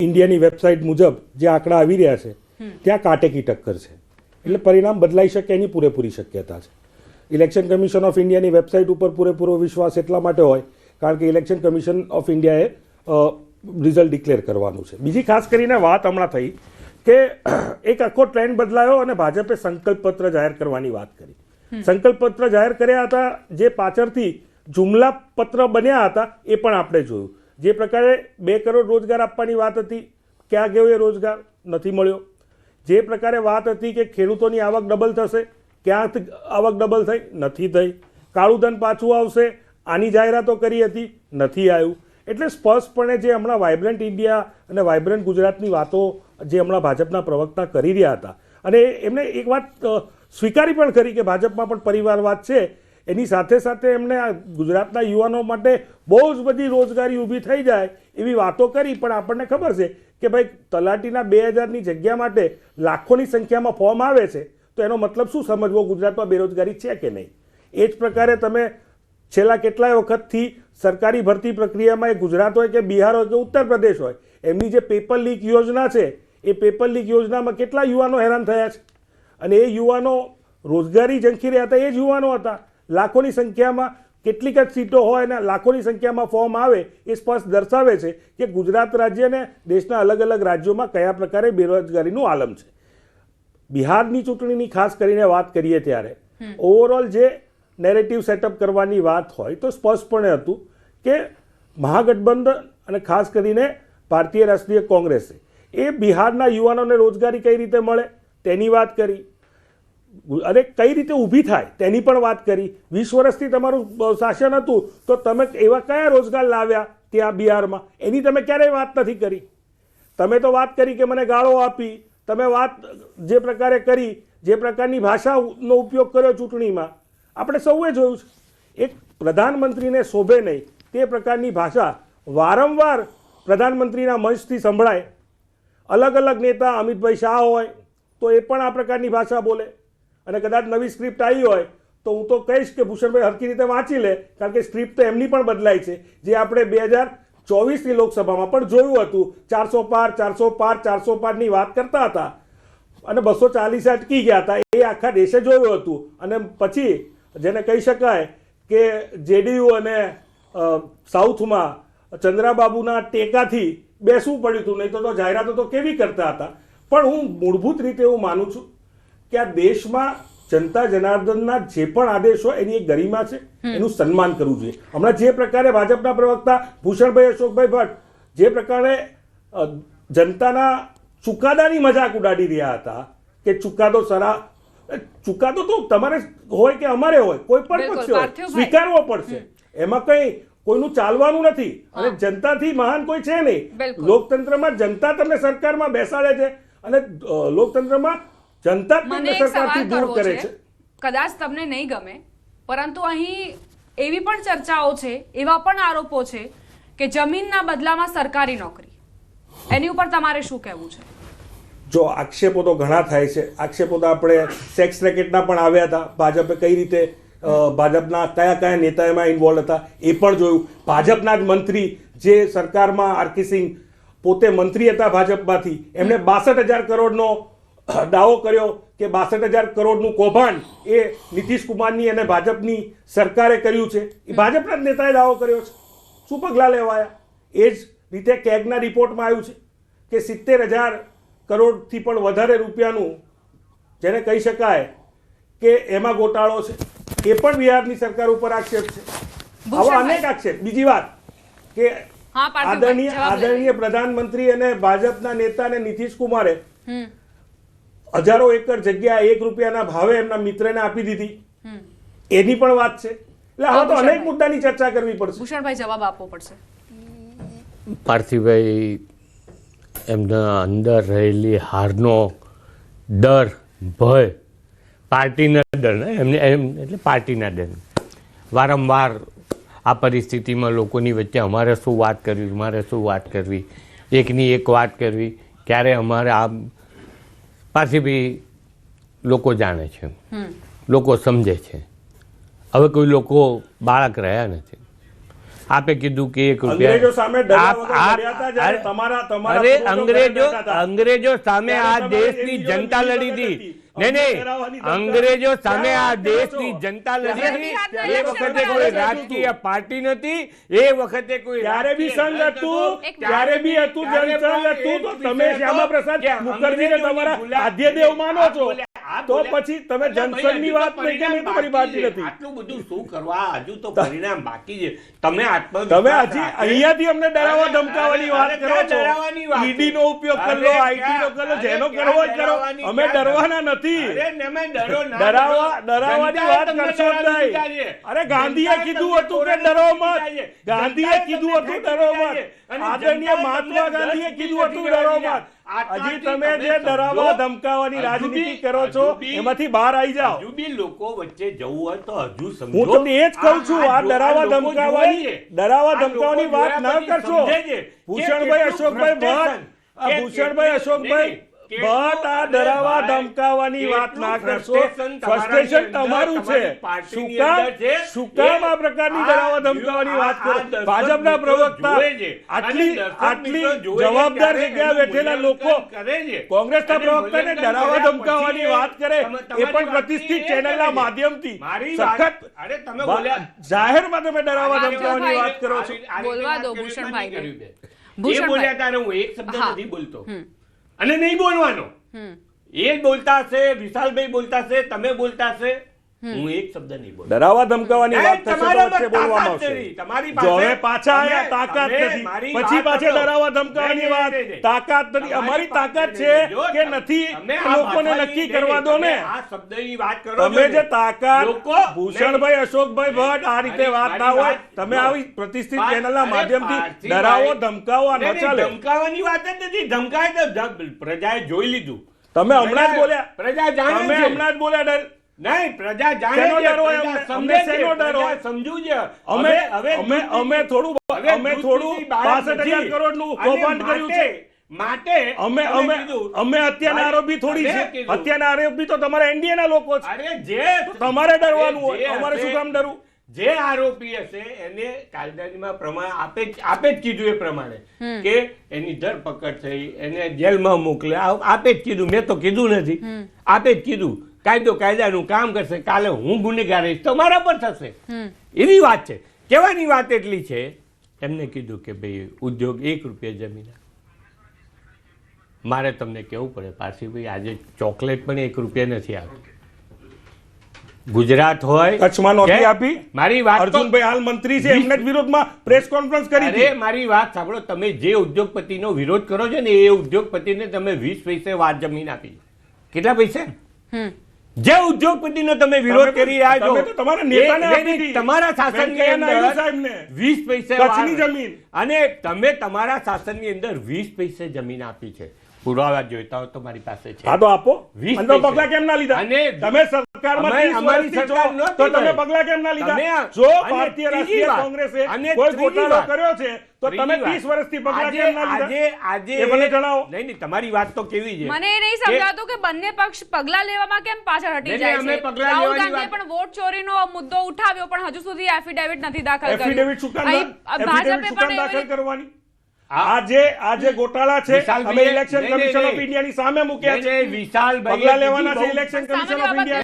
ઇન્ડિયાની વેબસાઇટ મુજબ જે આંકડા આવી રહ્યા છે ત્યાં કાટેકી ટક્કર છે, એટલે પરિણામ બદલાઈ શકે એની પૂરેપૂરી શક્યતા છે. ઇલેક્શન કમિશન ઓફ ઇન્ડિયાની વેબસાઇટ ઉપર પૂરેપૂરો વિશ્વાસ એટલા માટે હોય કારણ કે ઇલેક્શન કમિશન ઓફ ઇન્ડિયાએ રિઝલ્ટ ડિક્લેર કરવાનું છે. બીજી ખાસ કરીને વાત હમણાં થઈ કે એક આખો ટ્રેન્ડ બદલાયો અને ભાજપે સંકલ્પપત્ર જાહેર કરવાની વાત કરી. સંકલ્પપત્ર જાહેર કર્યા હતા, જે પાછળથી જુમલા પત્ર બન્યા હતા એ પણ આપણે જોયું. જે પ્રકારે 2 કરોડ રોજગાર આપવાની વાત હતી, ક્યાં ગયો એ રોજગાર? નથી મળ્યો. જે પ્રકારે વાત હતી કે ખેડૂતોની આવક ડબલ થશે, ક્યાં આવક ડબલ થઈ? નથી થઈ. કાળું ધન પાછું આવશે, આની જાહેરાતો કરી હતી, નથી આવ્યું. એટલે સ્પષ્ટપણે જે હમણાં વાઇબ્રન્ટ ઇન્ડિયા અને વાઇબ્રન્ટ ગુજરાતની વાતો જે હમણાં ભાજપના પ્રવક્તા કરી રહ્યા હતા, અને એમને એક વાત સ્વીકારી પણ કરી કે ભાજપમાં પણ પરિવારવાદ છે, એની સાથે સાથે એમણે આ ગુજરાતના યુવાનો માટે બહુ જ બધી રોજગારી ઊભી થઈ જાય એવી વાતો કરી. પણ આપણને ખબર છે કે ભાઈ તલાટીના 2000ની જગ્યા માટે લાખોની સંખ્યામાં ફોર્મ આવે છે, તો એનો મતલબ શું સમજવો? ગુજરાતમાં બેરોજગારી છે કે નહીં? એ જ પ્રકારે તમે છેલ્લા કેટલાય વખતથી સરકારી ભરતી પ્રક્રિયામાં એ ગુજરાત હોય કે બિહાર હોય કે ઉત્તર પ્રદેશ હોય, એમની જે પેપર લીક યોજના છે એ પેપર લીક યોજનામાં કેટલા યુવાનો હેરાન થયા છે, અને એ યુવાનો રોજગારી ઝંખી રહ્યા હતા, એ જ યુવાનો હતા. લાખોની સંખ્યામાં કેટલીક જ સીટો હોય અને લાખોની સંખ્યામાં ફોર્મ આવે, એ સ્પષ્ટ દર્શાવે છે કે ગુજરાત રાજ્ય અને દેશના અલગ અલગ રાજ્યોમાં કયા પ્રકારે બેરોજગારીનું આલમ છે. બિહારની ચૂંટણીની ખાસ કરીને વાત કરીએ ત્યારે ઓવરઓલ જે નેરેટિવ સેટઅપ કરવાની વાત હોય તો સ્પષ્ટપણે હતું કે મહાગઠબંધન અને ખાસ કરીને ભારતીય રાષ્ટ્રીય કોંગ્રેસે એ બિહારના યુવાનોને રોજગારી કઈ રીતે મળે તેની વાત કરી, અને કઈ રીતે ઊભી થાય તેની પણ વાત કરી. 20 વર્ષથી તમારું શાસન હતું તો તમે એવા કયા રોજગાર લાવ્યા ત્યાં બિહારમાં, એની તમે ક્યારેય વાત નથી કરી. તમે તો વાત કરી કે મને ગાળો આપી, તમે વાત જે પ્રકારે કરી, જે પ્રકારની ભાષાનો ઉપયોગ કર્યો ચૂંટણીમાં, આપણે સૌએ જોયું છે. એક પ્રધાનમંત્રીને શોભે નહીં તે પ્રકારની ભાષા વારંવાર પ્રધાનમંત્રીના મંચથી સંભળાય. અલગ અલગ નેતા, અમિતભાઈ શાહ હોય તો એ પણ આ પ્રકારની ભાષા બોલે, અને કદાચ નવી સ્ક્રિપ્ટ આવી હોય તો હું તો કહીશ કે ભૂષણભાઈ હરખી રીતે વાંચી લે, કારણ કે સ્ક્રિપ્ટ તો એમની પણ બદલાઈ છે. જે આપણે 2024ની લોકસભામાં પણ જોયું હતું, 400 પાર 400 પાર 400 પારની વાત કરતા હતા અને 240 અટકી ગયા હતા. એ આખા દેશે જોયું હતું, અને પછી જેને કહી શકાય કે જેડીયુ અને સાઉથમાં ચંદ્રાબાબુના ટેકાથી બેસવું પડ્યું હતું, નહીં તો જાહેરાતો તો કેવી કરતા હતા. પણ હું મૂળભૂત રીતે એવું માનું છું કે આ દેશમાં જનતા જનાર્દનના જે પણ આદેશો એની એક ગરિમા છે, એનું સન્માન કરવું જોઈએ. હમણાં જે પ્રકારે ભાજપના પ્રવક્તા ભૂષણભાઈ અશોકભાઈ ભટ્ટ જે પ્રકારે જનતાના ચુકાદાની મજાક ઉડાડી રહ્યા હતા કે ચુકાદો ચુકાદો તો તમારે હોય કે અમારે હોય, કોઈ પણ પક્ષ હોય, સ્વીકારવો પડશે. એમાં કઈ કોઈનું ચાલવાનું નથી, અને જનતાથી મહાન કોઈ છે નહીં. લોકતંત્રમાં જનતા તમને સરકારમાં બેસાડે છે, અને લોકતંત્રમાં જનતા તમને સરકારથી દૂર કરે છે. કદાચ તમને નહીં ગમે, પરંતુ અહીં એવી પણ ચર્ચાઓ છે, એવા પણ આરોપો છે કે જમીનના બદલામાં સરકારી નોકરી, એની ઉપર તમારે શું કહેવું છે? જો આક્ષેપો તો ઘણા થાય છે. આક્ષેપો તો આપણે સેક્સ રેકેટના પણ આવ્યા હતા. ભાજપે કઈ રીતે ભાજપના કયા કયા નેતા એમાં ઇન્વોલ્વ હતા એ પણ જોયું. ભાજપના જ મંત્રી જે સરકારમાં આરકે સિંહ પોતે મંત્રી હતા ભાજપમાંથી, એમણે 62,000 કરોડનો દાવો કર્યો કે 62,000 કરોડનું કૌભાંડ એ નીતિશ કુમારની અને ભાજપની સરકારે કર્યું છે. એ ભાજપના જ નેતાએ દાવો કર્યો છે. શું પગલાં લેવાયા? એ જ રીતે કેગના રિપોર્ટમાં આવ્યું છે કે 70,000 કરોડથી પણ વધારે રૂપિયાનું જેને કહી શકાય કે એમાં ગોટાળો છે, એ પણ બિહારની સરકાર ઉપર આક્ષેપ છે. આવા અનેક આક્ષેપ. બીજી વાત કે આદરણીય પ્રધાનમંત્રી અને ભાજપના નેતાને નીતિશ કુમારે હજારો એકર જગ્યા 1 રૂપિયાના ભાવે એમના મિત્રને આપી દીધી, એની પણ વાત છે. એટલે હવે તો અનેક મુદ્દાની ચર્ચા કરવી પડશે. ભૂષણભાઈ જવાબ આપવો પડશે. પાર્થિવભાઈ, એમના અંદર રહેલી હારનો ડર, ભય, પાર્ટીના ડર ને એમને એટલે પાર્ટીના ડર, વારંવાર આ પરિસ્થિતિમાં લોકોની વચ્ચે અમારે શું વાત કરવી, મારે શું વાત કરવી, એકની એક વાત કરવી, ક્યારે અમારે આ પાર્થિવભાઈ લોકો જાણે છે, લોકો સમજે છે. હવે કોઈ લોકો બાળક રહ્યા નથી. આપે કીધું કે 1 અંગ્રેજો સામે ડર્યા આપ- વગર આપ- લડ્યા હતા જ્યારે અરે- તમારા અરે પૂર્વજો અંગ્રેજો લડતા હતા. અંગ્રેજો સામે ત્યારે આ તમારે દેશની એની જોડે જનતા બીજી લડી વખત હતી. હતી. નહીં નહીં ડરાવવાની જનતા. અંગ્રેજો સામે ક્યાં આ વાત કરો દેશની છો? જનતા લડી ત્યારે હતી. બી એ election વખતે કરાયું કોઈ હતું. રાજકીય પાર્ટી નથી, એ વખતે કોઈ ત્યારે બી રાજકીય સંઘ દળ હતું, નહોતો. એક ત્યારે બી હતું, ત્યારે જનસંઘ પણ હતું, તો એક તમે વિષય શ્યામા હતો પ્રસાદ કે મુખર્જીને અંગ્રેજોની તમારા ગુલામી- આદ્યદેવ માનો છો. આ તો બોલ્યા- પછી તમે અરે ભાઈ, જનસંઘની હજુ તો વાત નહીં કેમ? એ તો તમારી બાકી નથી. આટલું બધું શું કરવા? હજુ તો પરિણામ બાકી છે. તમે આત્મવિશ્વાસ તમે હજી રાખે. અહીંયાથી અમને ડરાવવા અરે, ધમકાવવાની અરે, વાત અરે, કરો ક્યાં છો. ડરાવવાની વાત છે? ઈડી નો ઉપયોગ અરે, કરો, આઈટી નો ક્યાં- કરો, અરે, જેનો ક્યાં કરવો જ કરો. ડરાવવાની, અમે ક્યાં ડરવાના નથી. અરે, તમે ડરો ના ડરાવવાની જનતાએ વાત તમને કરશો જ ડરાવી નહીં. દીધા છે. અરે ગાંધીએ જનતાએ કીધું તમને હતું કે કોરોના ડરો દીધા મત. છે. ગાંધીએ જનતાએ કીધું તમને હતું ફેંકી ડરો દીધા મત. છે. અને આદરણીય જનતાએ મહાત્મા તમને ગાંધીએ 10 કીધું હતું નથી ડરો દીધા. મત. આટલાથી હજી તમે જે સમજો. ડરાવવા ધમકાવવાની હજુ રાજનીતિ બી- કરો છો હજુ બી- એમાંથી બહાર આવી જાઓ. હજુ બી લોકો વચ્ચે જવું હોય તો હજુ સમજો. હું તમને એ જ કહું છું, આ ડરાવવા લોકો ધમકાવવાની જોવે છે. ડરાવવા આ લોકો ધમકાવવાની વાત જોયા ન પછી કરશો. સમજે છે કે ભૂષણભાઈ કેટલું અશોકભાઈ frustration, ભટ્ટ આ કે ભૂષણભાઈ કેટલું- અશોકભાઈ નહીં, ભટ્ટ આ કેટલું- ડરાવવા અરે ભાઈ, ધમકાવવાની વાત ના કેટલું કરશો. frustration ફ્રસ્ટ્રેશન તમારાની અંદર, તમારું છે. તમારી પાર્ટીની શું કામ અંદર છે. શું કામ આ એ પ્રકારની આ ડરાવવા ધમકાવવાની વાત કરો? દર્શક ભાજપના મિત્રો પ્રવક્તા જોવે છે. આટલી અને દર્શક આટલી મિત્રો જોવે છે જવાબદાર ત્યારે જગ્યાએ એનું બેઠેલા મૂલ્યાંકન લોકો કરે છે. કોંગ્રેસના અને પ્રવક્તાને મૂલ્યાંકન ડરાવવા કર્યા ધમકાવવાની પછી વાત કરે તમારી એ પણ વાત પ્રતિષ્ઠિત એ ચેનલના કરે છે. માધ્યમથી મારી વાત- સખત અરે તમે બોલ્યા જાહેરમાં તમે ડરાવવા આ ધમકાવવાની રીતે વાત કરો છો. આ રીતે બોલવા વાત દો કર્યું, ભૂષણભાઈને. એમાં નહીં કર્યું બેન. એ ભૂષણભાઈ. બોલ્યા ત્યારે હું એક શબ્દ હા. નથી બોલતો હમ. અને નહીં બોલવાનો. હમ. એ બોલતા હશે, વિશાલભાઈ બોલતા હશે, તમે બોલતા હશે, હું એક શબ્દ નહીં બોલું. ડરાવવા ધમકાવવાની વાત થશે તો તમારામાં વચ્ચે બોલવામાં તાકાત આવશે. નથી. તમારી જો પાસે- હવે પાછા તમે- આયા તાકાત તમે નથી મારી પછી વાત પાછા સાંભળો. ડરાવવા ધમકાવવાની નહીં, વાત નહીં, નહીં. તાકાત નથી તમારી અમારી પાસે તાકાત નહીં, છે જો કે તમે- નથી તમે એ આ લોકોને ભાષાની- નક્કી નહીં, કરવા દો ને. તમે આ શબ્દની વાત કરો તમે છો જે ને. તાકાત લોકો- ભૂષણભાઈ અશોકભાઈ ભટ્ટ આ રીતે મારી- વાત ના મારી હોય વાત- તમે જો. આવી પ્રતિષ્ઠિત અરે ચેનલના માધ્યમથી પાર્થિવભાઈ- ડરાવો ધમકાવો આ ન નહીં, નહીં, ચાલે. ધમકાવાની વાત જ નથી. ધમકાય તો પ્રજાએ જોઈ લીધું. તમે હમણાં જ બોલ્યા પ્રજા જાણે તમે છે. હમણાં જ બોલ્યા ડર નહીં, પ્રજા જાણે શેનો છે, ડર હોય પ્રજા અમને? સમજે છે, શેનો ડર પ્રજા હોય? સમજુ છે. અમે હવે અમે અમે થોડું હવે અમે દૂધ થોડું પીધી બાળક 65,000 નથી. કરોડનું અને કૌભાંડ કર્યું છે. માટે અમે તમે અમે કીધું, અમે હત્યાના ભાઈ, આરોપી થોડી અમે છે કીધું. હત્યાના આરોપી તો તમારા એનડીએ ના લોકો છે. અરે જે તમારે ડરવાનું જે હોય અમારે શું હશે, કામ ડરવું? જે આરોપી હશે એને કાયદામાં પ્રમાણે આપે જ કીધું એ પ્રમાણે કે એની ધરપકડ થઈ, એને જેલમાં મોકલ્યા, આપે જ કીધું. મેં તો કીધું નથી, આપે જ કીધું. કાયદો કાયદાનું કામ કરશે. કાલે હું ગુનેગાર રહીશ તો મારા પર થશે. એવી વાત છે. કહેવાની વાત એટલી છે, એમને કીધું કે ભાઈ ઉદ્યોગ 1 રૂપિયા જમીન. મારે તમને કેવું પડે પારસીભાઈ, આજે ચોકલેટ પણ 1 રૂપિયા નથી આપી. ગુજરાત હોય કચ્છમાં નહોતી કે- આપી. મારી વાત તો- અર્જુનભાઈ હાલ મંત્રી છે એમને જ વિરોધમાં પ્રેસ કોન્ફરન્સ કરી અરે હતી. મારી વાત સાંભળો. તમે જે ઉદ્યોગપતિનો વિરોધ કરો છો ને એ ઉદ્યોગપતિને તમે 20 પૈસે વાત જમીન આપી. કેટલા પૈસે? હમ. જે ઉદ્યોગપતિનો તમે વિરોધ તમે તો- કરી રહ્યા છો તમે તો તમારા નેતાને એ- આપી નહીં, હતી. તમારા શાસનની વેંકૈયા નાયડુ અંદર સાહેબને. 20 પૈસે કચ્છની વાર- જમીન. અને તમે તમારા શાસનની અંદર 20 પૈસે જમીન આપી છે. પુરાવા જોઈતા હોય તો મારી પાસે છે. હા તો આપો. 20 અને તો પૈસે. પગલા કેમ ના લીધા? અને તમે સરકારમાં અમે- 30 અમારી વર્ષથી છો, સરકાર નહોતી તો તમે ભાઈ. પગલા કેમ ના તમે લીધા? આ- જો અને ભારતીય ત્રીજી રાષ્ટ્રીય વાત. કોંગ્રેસે અને કોઈ ત્રીજી ગોટાળો વાત. કર્યો છે તો તમે ત્રીજી 30 વર્ષથી પગલા આજે- કેમ ના લીધા? આજે એ મને જણાવો. નહીં નહીં, તમારી વાત તો કેવી છે મને એ નહીં કે- સમજાતું કે બંને પક્ષ પગલા લેવામાં કેમ પાછળ હટી નહીં, જાય અમે છે. પગલાં રાહુલ લેવાની ગાંધીએ વાત- પણ વોટ ચોરીનો મુદ્દો ઉઠાવ્યો પણ હજુ સુધી એફિડેવિટ નથી દાખલ કર્યું. એફિડેવિટ શું કામ અહીં ભાજપે એફિડેવિટ શું કામ પણ દાખલ એવી- કરવાની? આ- આજે ગોટાળા છે વિશાલભાઈ- અમે ઇલેક્શન નહીં, નહીં, કમિશન ઓફ નહીં. ઇન્ડિયાની સામે મૂક્યા નહીં, છે. નહીં, વિશાલભાઈએ પગલા લેવાના બીજી છે બહુ- ઇલેક્શન સામાન્ય કમિશન ઓફ બાબત ઇન્ડિયા